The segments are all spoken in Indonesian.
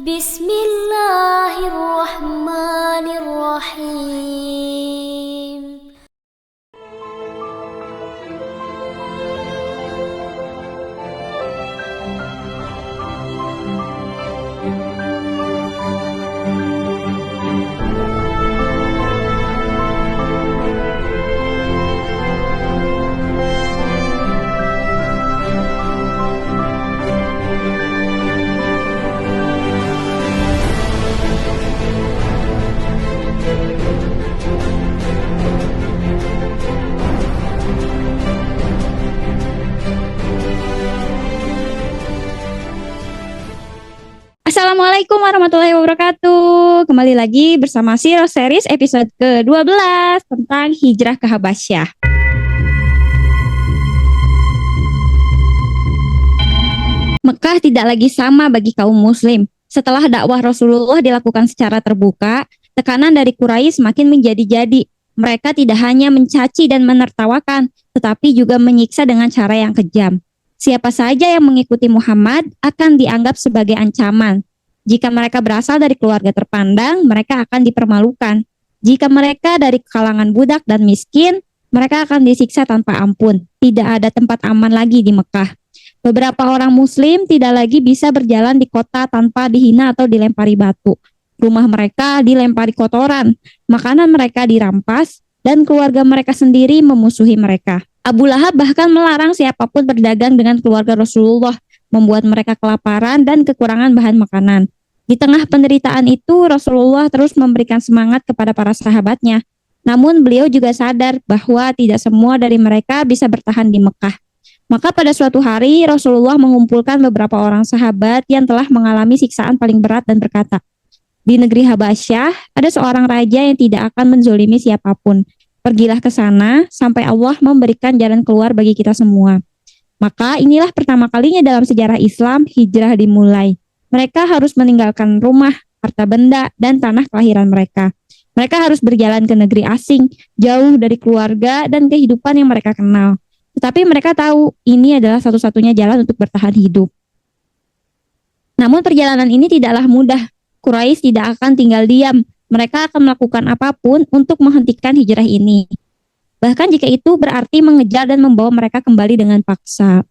Bismillahirrahmanirrahim. Assalamualaikum warahmatullahi wabarakatuh. Kembali lagi bersama Siro Series episode ke-12 tentang hijrah ke Habasyah. Mekah tidak lagi sama bagi kaum muslim. Setelah dakwah Rasulullah dilakukan secara terbuka, tekanan dari Quraisy semakin menjadi-jadi. Mereka tidak hanya mencaci dan menertawakan, tetapi juga menyiksa dengan cara yang kejam. Siapa saja yang mengikuti Muhammad akan dianggap sebagai ancaman. Jika mereka berasal dari keluarga terpandang, mereka akan dipermalukan. Jika mereka dari kalangan budak dan miskin, mereka akan disiksa tanpa ampun. Tidak ada tempat aman lagi di Mekah. Beberapa orang muslim tidak lagi bisa berjalan di kota tanpa dihina atau dilempari batu. Rumah mereka dilempari kotoran, makanan mereka dirampas, dan keluarga mereka sendiri memusuhi mereka. Abu Lahab bahkan melarang siapapun berdagang dengan keluarga Rasulullah, membuat mereka kelaparan dan kekurangan bahan makanan. Di tengah penderitaan itu, Rasulullah terus memberikan semangat kepada para sahabatnya. Namun beliau juga sadar bahwa tidak semua dari mereka bisa bertahan di Mekah. Maka pada suatu hari, Rasulullah mengumpulkan beberapa orang sahabat yang telah mengalami siksaan paling berat dan berkata, "Di negeri Habasyah, ada seorang raja yang tidak akan menzolimi siapapun. Pergilah ke sana sampai Allah memberikan jalan keluar bagi kita semua." Maka inilah pertama kalinya dalam sejarah Islam hijrah dimulai. Mereka harus meninggalkan rumah, harta benda, dan tanah kelahiran mereka. Mereka harus berjalan ke negeri asing, jauh dari keluarga dan kehidupan yang mereka kenal. Tetapi mereka tahu ini adalah satu-satunya jalan untuk bertahan hidup. Namun perjalanan ini tidaklah mudah. Quraisy tidak akan tinggal diam. Mereka akan melakukan apapun untuk menghentikan hijrah ini. Bahkan jika itu berarti mengejar dan membawa mereka kembali dengan paksa.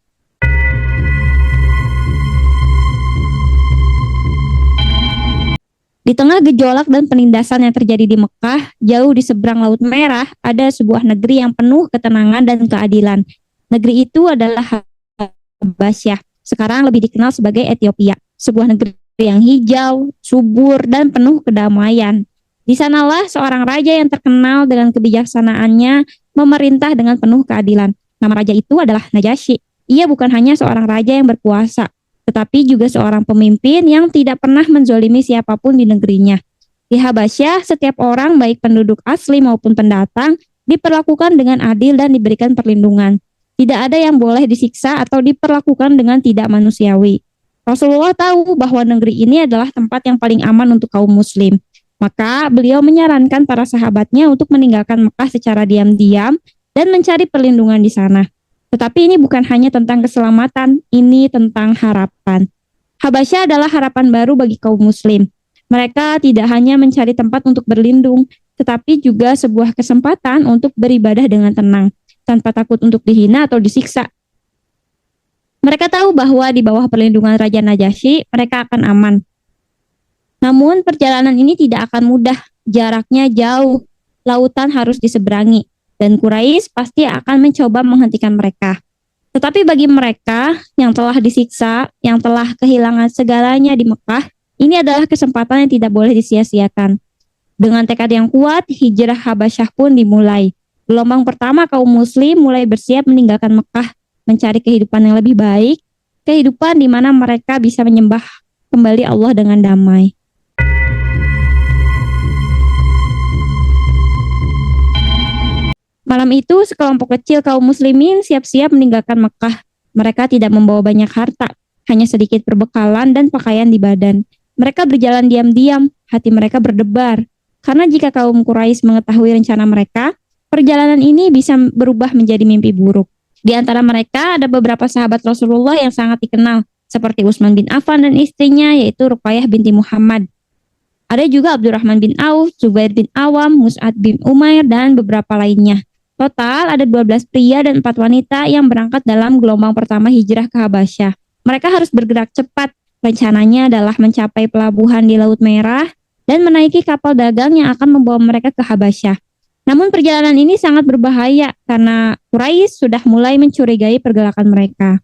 Di tengah gejolak dan penindasan yang terjadi di Mekah, jauh di seberang Laut Merah, ada sebuah negeri yang penuh ketenangan dan keadilan. Negeri itu adalah Habasyah, sekarang lebih dikenal sebagai Ethiopia. Sebuah negeri yang hijau, subur, dan penuh kedamaian. Di sanalah seorang raja yang terkenal dengan kebijaksanaannya memerintah dengan penuh keadilan. Nama raja itu adalah Najasyi. Ia bukan hanya seorang raja yang berkuasa, tetapi juga seorang pemimpin yang tidak pernah menzolimi siapapun di negerinya. Di Habasyah, setiap orang, baik penduduk asli maupun pendatang, diperlakukan dengan adil dan diberikan perlindungan. Tidak ada yang boleh disiksa atau diperlakukan dengan tidak manusiawi. Rasulullah tahu bahwa negeri ini adalah tempat yang paling aman untuk kaum muslim. Maka beliau menyarankan para sahabatnya untuk meninggalkan Mekah secara diam-diam dan mencari perlindungan di sana. Tetapi ini bukan hanya tentang keselamatan, ini tentang harapan. Habasyah adalah harapan baru bagi kaum muslim. Mereka tidak hanya mencari tempat untuk berlindung, tetapi juga sebuah kesempatan untuk beribadah dengan tenang, tanpa takut untuk dihina atau disiksa. Mereka tahu bahwa di bawah perlindungan Raja Najasyi, mereka akan aman. Namun perjalanan ini tidak akan mudah, jaraknya jauh, lautan harus diseberangi. Dan Quraisy pasti akan mencoba menghentikan mereka. Tetapi bagi mereka yang telah disiksa, yang telah kehilangan segalanya di Mekah, ini adalah kesempatan yang tidak boleh disia-siakan. Dengan tekad yang kuat, hijrah Habasyah pun dimulai. Gelombang pertama kaum muslim mulai bersiap meninggalkan Mekah, mencari kehidupan yang lebih baik, kehidupan di mana mereka bisa menyembah kembali Allah dengan damai. Malam itu, sekelompok kecil kaum muslimin siap-siap meninggalkan Mekah. Mereka tidak membawa banyak harta, hanya sedikit perbekalan dan pakaian di badan. Mereka berjalan diam-diam, hati mereka berdebar. Karena jika kaum Quraisy mengetahui rencana mereka, perjalanan ini bisa berubah menjadi mimpi buruk. Di antara mereka ada beberapa sahabat Rasulullah yang sangat dikenal. seperti Utsman bin Affan dan istrinya yaitu Ruqayyah binti Muhammad. Ada juga Abdurrahman bin Auf, Zubair bin Awam, Mus'ad bin Umair, dan beberapa lainnya. Total ada 12 pria dan 4 wanita yang berangkat dalam gelombang pertama hijrah ke Habasyah. Mereka harus bergerak cepat. Rencananya adalah mencapai pelabuhan di Laut Merah dan menaiki kapal dagang yang akan membawa mereka ke Habasyah. Namun perjalanan ini sangat berbahaya karena Quraisy sudah mulai mencurigai pergerakan mereka.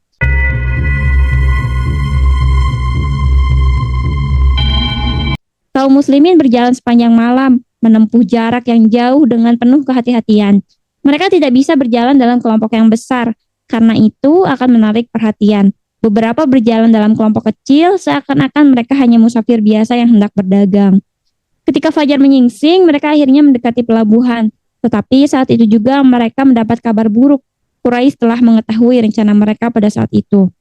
Kaum muslimin berjalan sepanjang malam, menempuh jarak yang jauh dengan penuh kehati-hatian. Mereka tidak bisa berjalan dalam kelompok yang besar, karena itu akan menarik perhatian. Beberapa berjalan dalam kelompok kecil, seakan-akan mereka hanya musafir biasa yang hendak berdagang. Ketika fajar menyingsing, mereka akhirnya mendekati pelabuhan. Tetapi saat itu juga mereka mendapat kabar buruk. Quraisy telah mengetahui rencana mereka pada saat itu.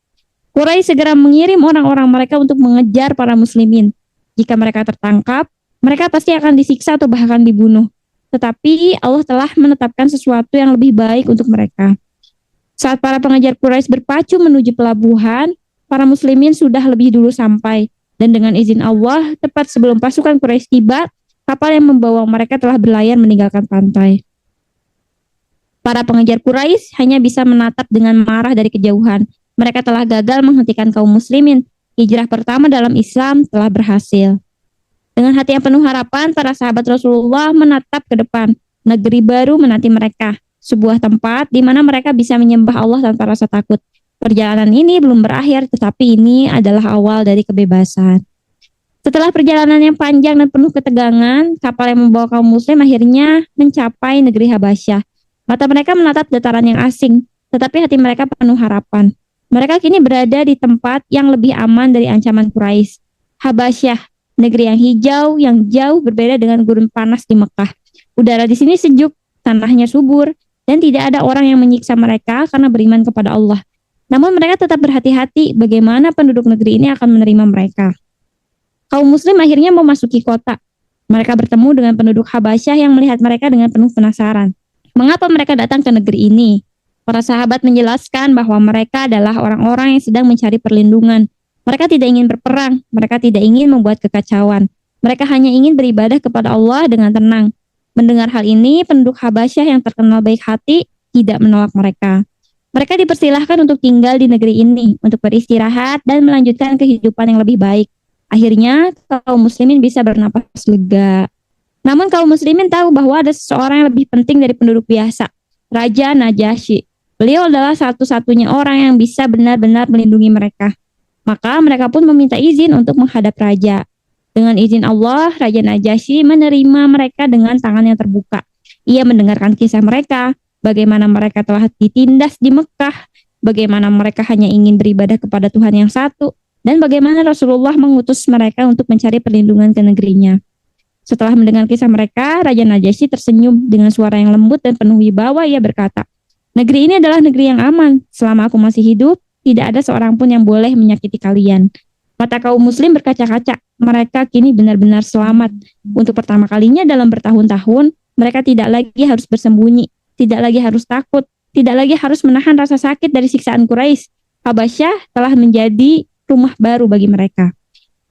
Quraisy segera mengirim orang-orang mereka untuk mengejar para muslimin. Jika mereka tertangkap, mereka pasti akan disiksa atau bahkan dibunuh. Tetapi Allah telah menetapkan sesuatu yang lebih baik untuk mereka. Saat para pengejar Quraisy berpacu menuju pelabuhan, para muslimin sudah lebih dulu sampai. Dan dengan izin Allah, tepat sebelum pasukan Quraisy tiba, kapal yang membawa mereka telah berlayar meninggalkan pantai. Para pengejar Quraisy hanya bisa menatap dengan marah dari kejauhan. Mereka telah gagal menghentikan kaum muslimin. Hijrah pertama dalam Islam telah berhasil. Dengan hati yang penuh harapan, para sahabat Rasulullah menatap ke depan. Negeri baru menanti mereka. Sebuah tempat di mana mereka bisa menyembah Allah tanpa rasa takut. Perjalanan ini belum berakhir, tetapi ini adalah awal dari kebebasan. Setelah perjalanan yang panjang dan penuh ketegangan, kapal yang membawa kaum muslim akhirnya mencapai negeri Habasyah. Mata mereka menatap dataran yang asing, tetapi hati mereka penuh harapan. Mereka kini berada di tempat yang lebih aman dari ancaman Quraisy. Habasyah, negeri yang hijau, yang jauh berbeda dengan gurun panas di Mekah. Udara di sini sejuk, tanahnya subur, dan tidak ada orang yang menyiksa mereka karena beriman kepada Allah. Namun mereka tetap berhati-hati bagaimana penduduk negeri ini akan menerima mereka. Kaum muslim akhirnya memasuki kota. Mereka bertemu dengan penduduk Habasyah yang melihat mereka dengan penuh penasaran. Mengapa mereka datang ke negeri ini? Para sahabat menjelaskan bahwa mereka adalah orang-orang yang sedang mencari perlindungan. Mereka tidak ingin berperang, mereka tidak ingin membuat kekacauan. Mereka hanya ingin beribadah kepada Allah dengan tenang. Mendengar hal ini, penduduk Habasyah yang terkenal baik hati tidak menolak mereka. Mereka dipersilahkan untuk tinggal di negeri ini, untuk beristirahat dan melanjutkan kehidupan yang lebih baik. Akhirnya, kaum muslimin bisa bernapas lega. Namun kaum muslimin tahu bahwa ada seseorang yang lebih penting dari penduduk biasa, Raja Najasyi. Beliau adalah satu-satunya orang yang bisa benar-benar melindungi mereka. Maka mereka pun meminta izin untuk menghadap raja. Dengan izin Allah, Raja Najasyi menerima mereka dengan tangan yang terbuka. Ia mendengarkan kisah mereka, bagaimana mereka telah ditindas di Mekah, bagaimana mereka hanya ingin beribadah kepada Tuhan yang satu, dan bagaimana Rasulullah mengutus mereka untuk mencari perlindungan ke negerinya. Setelah mendengar kisah mereka, Raja Najasyi tersenyum dengan suara yang lembut dan penuh wibawa. Ia berkata, "Negeri ini adalah negeri yang aman. Selama aku masih hidup, tidak ada seorang pun yang boleh menyakiti kalian." Mata kaum muslim berkaca-kaca. Mereka kini benar-benar selamat. Untuk pertama kalinya dalam bertahun-tahun, mereka tidak lagi harus bersembunyi, tidak lagi harus takut, tidak lagi harus menahan rasa sakit dari siksaan Quraisy. Habasyah telah menjadi rumah baru bagi mereka.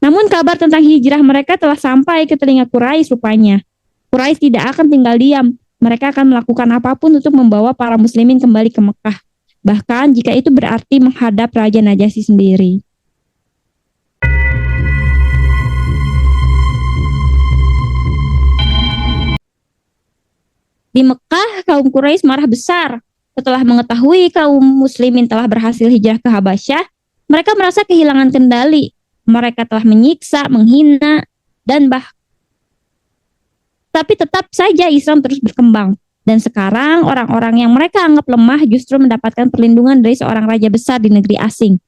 Namun kabar tentang hijrah mereka telah sampai ke telinga Quraisy rupanya. Quraisy tidak akan tinggal diam. Mereka akan melakukan apapun untuk membawa para muslimin kembali ke Mekah. Bahkan jika itu berarti menghadap Raja Najasyi sendiri. Di Mekah, kaum Quraisy marah besar. Setelah mengetahui kaum muslimin telah berhasil hijrah ke Habasyah, mereka merasa kehilangan kendali. Mereka telah menyiksa, menghina, dan tapi tetap saja Islam terus berkembang. Dan sekarang orang-orang yang mereka anggap lemah justru mendapatkan perlindungan dari seorang raja besar di negeri asing.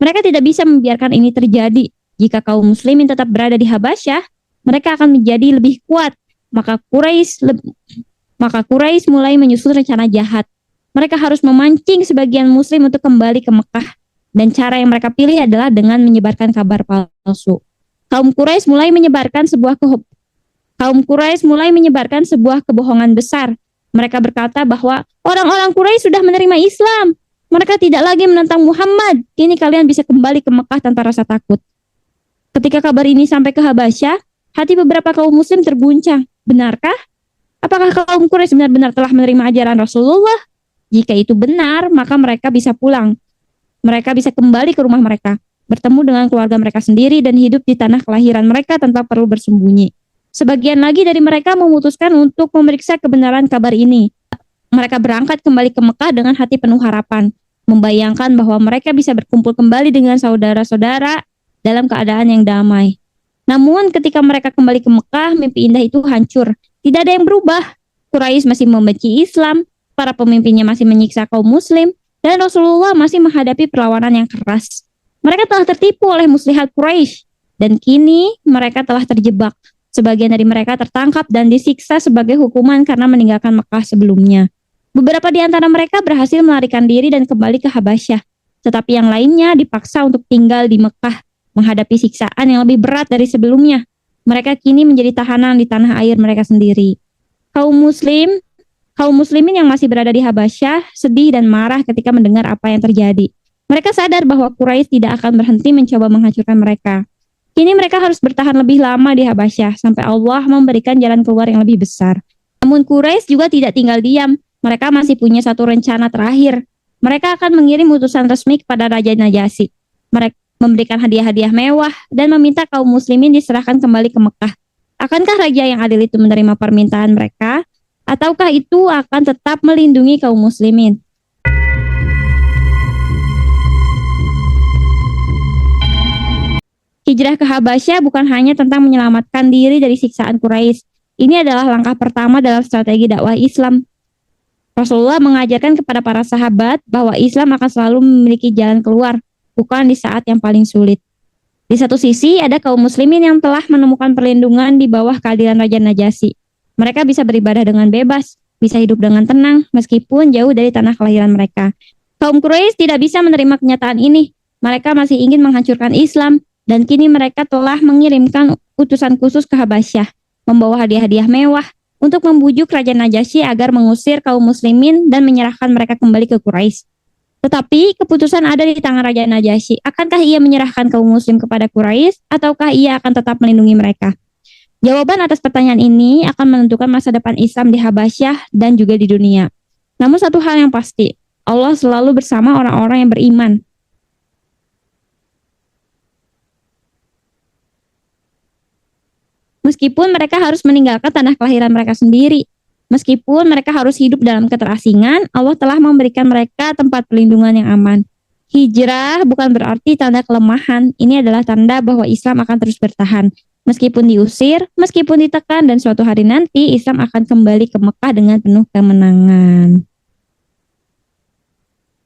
Mereka tidak bisa membiarkan ini terjadi. Jika kaum muslimin tetap berada di Habasyah, mereka akan menjadi lebih kuat. Maka Quraisy mulai menyusun rencana jahat. Mereka harus memancing sebagian muslim untuk kembali ke Mekah. Dan cara yang mereka pilih adalah dengan menyebarkan kabar palsu. Kaum Quraisy mulai menyebarkan kebohongan besar. Mereka berkata bahwa orang-orang Quraisy sudah menerima Islam. Mereka tidak lagi menentang Muhammad. Kini kalian bisa kembali ke Mekah tanpa rasa takut. Ketika kabar ini sampai ke Habasyah, hati beberapa kaum muslim terguncang. Benarkah? Apakah kaum Quraisy benar-benar telah menerima ajaran Rasulullah? Jika itu benar, maka mereka bisa pulang. Mereka bisa kembali ke rumah mereka, bertemu dengan keluarga mereka sendiri dan hidup di tanah kelahiran mereka tanpa perlu bersembunyi. Sebagian lagi dari mereka memutuskan untuk memeriksa kebenaran kabar ini. Mereka berangkat kembali ke Mekah dengan hati penuh harapan, membayangkan bahwa mereka bisa berkumpul kembali dengan saudara-saudara dalam keadaan yang damai. Namun ketika mereka kembali ke Mekah, mimpi indah itu hancur. Tidak ada yang berubah. Quraisy masih membenci Islam, para pemimpinnya masih menyiksa kaum muslim, dan Rasulullah masih menghadapi perlawanan yang keras. Mereka telah tertipu oleh muslihat Quraisy, dan kini mereka telah terjebak. Sebagian dari mereka tertangkap dan disiksa sebagai hukuman karena meninggalkan Mekah sebelumnya. Beberapa di antara mereka berhasil melarikan diri dan kembali ke Habasyah, tetapi yang lainnya dipaksa untuk tinggal di Mekah, menghadapi siksaan yang lebih berat dari sebelumnya. Mereka kini menjadi tahanan di tanah air mereka sendiri. Kaum muslimin yang masih berada di Habasyah sedih dan marah ketika mendengar apa yang terjadi. Mereka sadar bahwa Quraisy tidak akan berhenti mencoba menghancurkan mereka. Kini mereka harus bertahan lebih lama di Habasyah sampai Allah memberikan jalan keluar yang lebih besar. Namun Quraisy juga tidak tinggal diam. Mereka masih punya satu rencana terakhir. Mereka akan mengirim utusan resmi kepada Raja Najasyi. Mereka memberikan hadiah-hadiah mewah dan meminta kaum muslimin diserahkan kembali ke Mekah. Akankah raja yang adil itu menerima permintaan mereka? Ataukah itu akan tetap melindungi kaum muslimin? Hijrah ke Habasyah bukan hanya tentang menyelamatkan diri dari siksaan Quraisy. Ini adalah langkah pertama dalam strategi dakwah Islam. Rasulullah mengajarkan kepada para sahabat bahwa Islam akan selalu memiliki jalan keluar, bukan di saat yang paling sulit. Di satu sisi, ada kaum muslimin yang telah menemukan perlindungan di bawah keadilan Raja Najasyi. Mereka bisa beribadah dengan bebas, bisa hidup dengan tenang, meskipun jauh dari tanah kelahiran mereka. Kaum Quraisy tidak bisa menerima kenyataan ini. Mereka masih ingin menghancurkan Islam, dan kini mereka telah mengirimkan utusan khusus ke Habasyah, membawa hadiah-hadiah mewah, untuk membujuk Raja Najasyi agar mengusir kaum muslimin dan menyerahkan mereka kembali ke Quraisy. Tetapi keputusan ada di tangan Raja Najasyi. Akankah ia menyerahkan kaum muslim kepada Quraisy ataukah ia akan tetap melindungi mereka? Jawaban atas pertanyaan ini akan menentukan masa depan Islam di Habasyah dan juga di dunia. Namun satu hal yang pasti, Allah selalu bersama orang-orang yang beriman. Meskipun mereka harus meninggalkan tanah kelahiran mereka sendiri, meskipun mereka harus hidup dalam keterasingan, Allah telah memberikan mereka tempat perlindungan yang aman. Hijrah bukan berarti tanda kelemahan, ini adalah tanda bahwa Islam akan terus bertahan. Meskipun diusir, meskipun ditekan, dan suatu hari nanti Islam akan kembali ke Mekah dengan penuh kemenangan.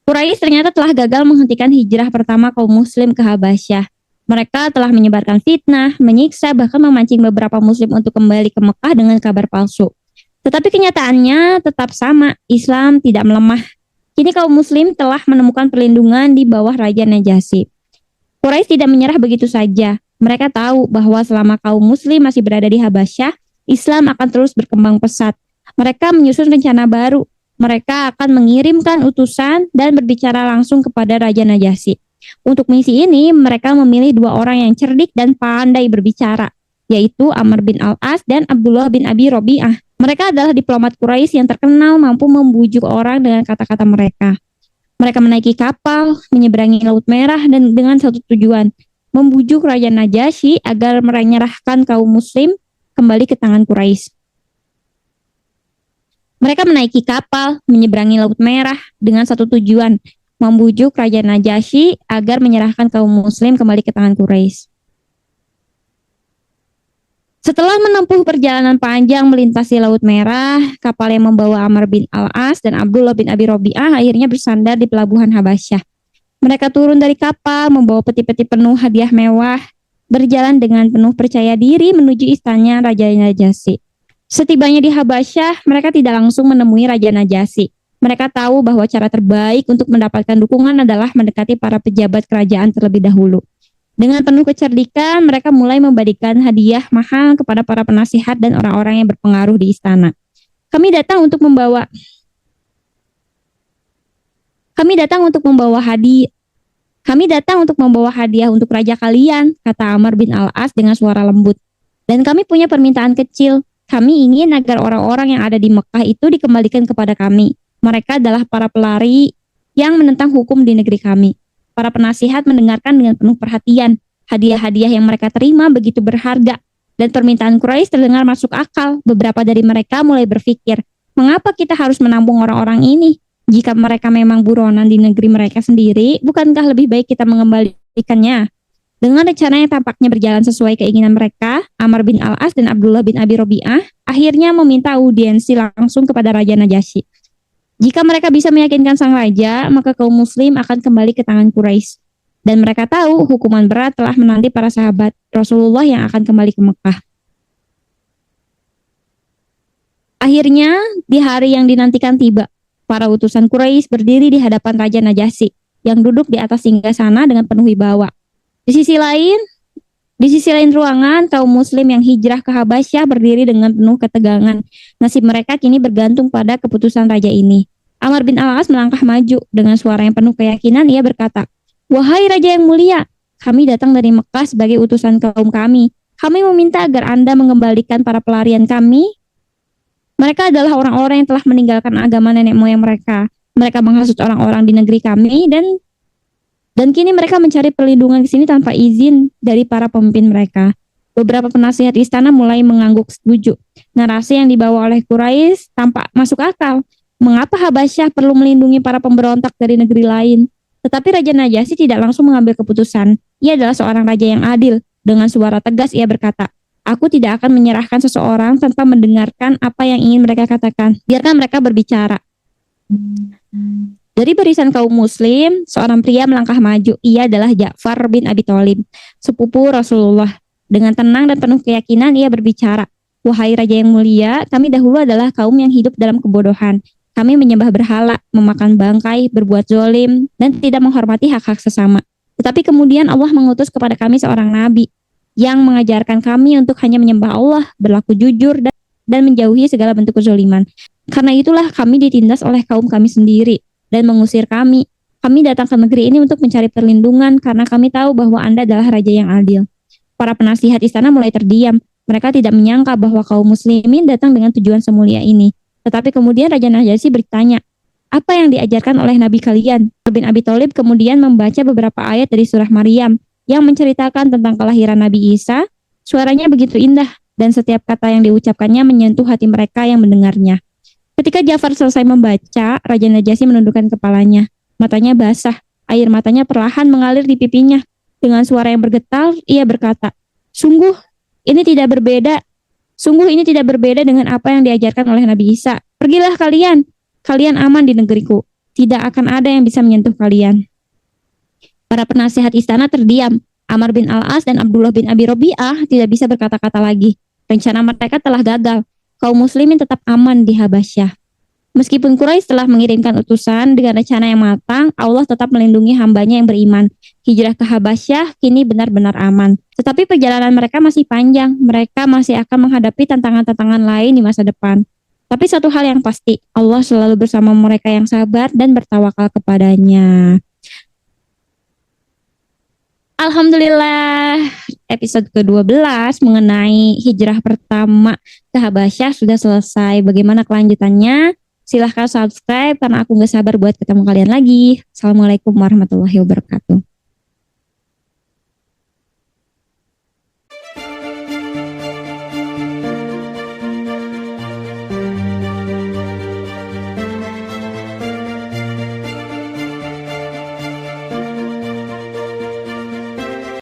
Quraisy ternyata telah gagal menghentikan hijrah pertama kaum muslim ke Habasyah. Mereka telah menyebarkan fitnah, menyiksa, bahkan memancing beberapa muslim untuk kembali ke Mekah dengan kabar palsu. Tetapi kenyataannya tetap sama, Islam tidak melemah. Kini kaum muslim telah menemukan perlindungan di bawah Raja Najasyi. Quraisy tidak menyerah begitu saja. Mereka tahu bahwa selama kaum muslim masih berada di Habasyah, Islam akan terus berkembang pesat. Mereka menyusun rencana baru. Mereka akan mengirimkan utusan dan berbicara langsung kepada Raja Najasyi. Untuk misi ini, mereka memilih dua orang yang cerdik dan pandai berbicara, yaitu Amr bin Al-As dan Abdullah bin Abi Robi'ah. Mereka adalah diplomat Quraisy yang terkenal mampu membujuk orang dengan kata-kata mereka. Mereka menaiki kapal, menyeberangi Laut Merah dan dengan satu tujuan, membujuk Raja Najasyi agar menyerahkan kaum muslim kembali ke tangan Quraisy. Mereka menaiki kapal, menyeberangi Laut Merah dengan satu tujuan, membujuk Raja Najasyi agar menyerahkan kaum muslim kembali ke tangan Quraisy. Setelah menempuh perjalanan panjang melintasi Laut Merah, kapal yang membawa Amr bin Al-As dan Abdullah bin Abi Robi'ah akhirnya bersandar di pelabuhan Habasyah. Mereka turun dari kapal membawa peti-peti penuh hadiah mewah, berjalan dengan penuh percaya diri menuju istana Raja Najasyi. Setibanya di Habasyah, mereka tidak langsung menemui Raja Najasyi. Mereka tahu bahwa cara terbaik untuk mendapatkan dukungan adalah mendekati para pejabat kerajaan terlebih dahulu. Dengan penuh kecerdikan, mereka mulai memberikan hadiah mahal kepada para penasihat dan orang-orang yang berpengaruh di istana. Kami datang untuk membawa Kami datang untuk membawa hadiah. Kami datang untuk membawa hadiah untuk raja kalian, kata Amr bin Al-As dengan suara lembut. Dan kami punya permintaan kecil. Kami ingin agar orang-orang yang ada di Mekah itu dikembalikan kepada kami. Mereka adalah para pelari yang menentang hukum di negeri kami. Para penasihat mendengarkan dengan penuh perhatian. Hadiah-hadiah yang mereka terima begitu berharga. Dan permintaan Quraisy terdengar masuk akal. Beberapa dari mereka mulai berpikir, mengapa kita harus menampung orang-orang ini? Jika mereka memang buronan di negeri mereka sendiri, bukankah lebih baik kita mengembalikannya? Dengan rencana yang tampaknya berjalan sesuai keinginan mereka, Amr bin Al-As dan Abdullah bin Abi Robi'ah akhirnya meminta audiensi langsung kepada Raja Najasyi. Jika mereka bisa meyakinkan sang raja, maka kaum muslim akan kembali ke tangan Quraisy. Dan mereka tahu hukuman berat telah menanti para sahabat Rasulullah yang akan kembali ke Mekah. Akhirnya, di hari yang dinantikan tiba. Para utusan Quraisy berdiri di hadapan Raja Najasyi yang duduk di atas singgasana dengan penuh wibawa. Di sisi lain ruangan, kaum muslim yang hijrah ke Habasyah berdiri dengan penuh ketegangan. Nasib mereka kini bergantung pada keputusan raja ini. Amr bin Al-As melangkah maju dengan suara yang penuh keyakinan. Ia berkata, "Wahai raja yang mulia, kami datang dari Mekah sebagai utusan kaum kami. Kami meminta agar Anda mengembalikan para pelarian kami. Mereka adalah orang-orang yang telah meninggalkan agama nenek moyang mereka. Mereka menghasut orang-orang di negeri kami dan kini mereka mencari perlindungan di sini tanpa izin dari para pemimpin mereka." Beberapa penasihat istana mulai mengangguk setuju. Narasi yang dibawa oleh Quraisy tampak masuk akal. Mengapa Habasyah perlu melindungi para pemberontak dari negeri lain? Tetapi Raja Najasyi tidak langsung mengambil keputusan. Ia adalah seorang raja yang adil. Dengan suara tegas ia berkata, "Aku tidak akan menyerahkan seseorang tanpa mendengarkan apa yang ingin mereka katakan. Biarkan mereka berbicara." Dari barisan kaum muslim, seorang pria melangkah maju. Ia adalah Ja'far bin Abi Thalib, sepupu Rasulullah. Dengan tenang dan penuh keyakinan ia berbicara, "Wahai raja yang mulia, kami dahulu adalah kaum yang hidup dalam kebodohan. Kami menyembah berhala, memakan bangkai, berbuat zolim, dan tidak menghormati hak-hak sesama. Tetapi kemudian Allah mengutus kepada kami seorang nabi yang mengajarkan kami untuk hanya menyembah Allah, berlaku jujur, dan menjauhi segala bentuk kezaliman. Karena itulah kami ditindas oleh kaum kami sendiri dan mengusir kami. Kami datang ke negeri ini untuk mencari perlindungan karena kami tahu bahwa Anda adalah raja yang adil." Para penasihat istana mulai terdiam. Mereka tidak menyangka bahwa kaum muslimin datang dengan tujuan semulia ini. Tetapi kemudian Raja Najasyi bertanya, "Apa yang diajarkan oleh Nabi kalian?" Bin Abi Thalib kemudian membaca beberapa ayat dari surah Maryam yang menceritakan tentang kelahiran Nabi Isa. Suaranya begitu indah dan setiap kata yang diucapkannya menyentuh hati mereka yang mendengarnya. Ketika Ja'far selesai membaca, Raja Najasyi menundukkan kepalanya. Matanya basah, air matanya perlahan mengalir di pipinya. Dengan suara yang bergetar, ia berkata, Sungguh ini tidak berbeda dengan apa yang diajarkan oleh Nabi Isa. Pergilah kalian aman di negeriku. Tidak akan ada yang bisa menyentuh kalian." Para penasihat istana terdiam. Amr bin Al-As dan Abdullah bin Abi Robi'ah tidak bisa berkata-kata lagi. Rencana mereka telah gagal. Kaum muslimin tetap aman di Habasyah. Meskipun Quraisy telah mengirimkan utusan dengan rencana yang matang, Allah tetap melindungi hambanya yang beriman. Hijrah ke Habasyah kini benar-benar aman. Tetapi perjalanan mereka masih panjang. Mereka masih akan menghadapi tantangan-tantangan lain di masa depan. Tapi satu hal yang pasti, Allah selalu bersama mereka yang sabar dan bertawakal kepadanya. Alhamdulillah, episode ke-12 mengenai hijrah pertama ke Habasyah sudah selesai. Bagaimana kelanjutannya? Silahkan subscribe karena aku gak sabar buat ketemu kalian lagi. Assalamualaikum warahmatullahi wabarakatuh.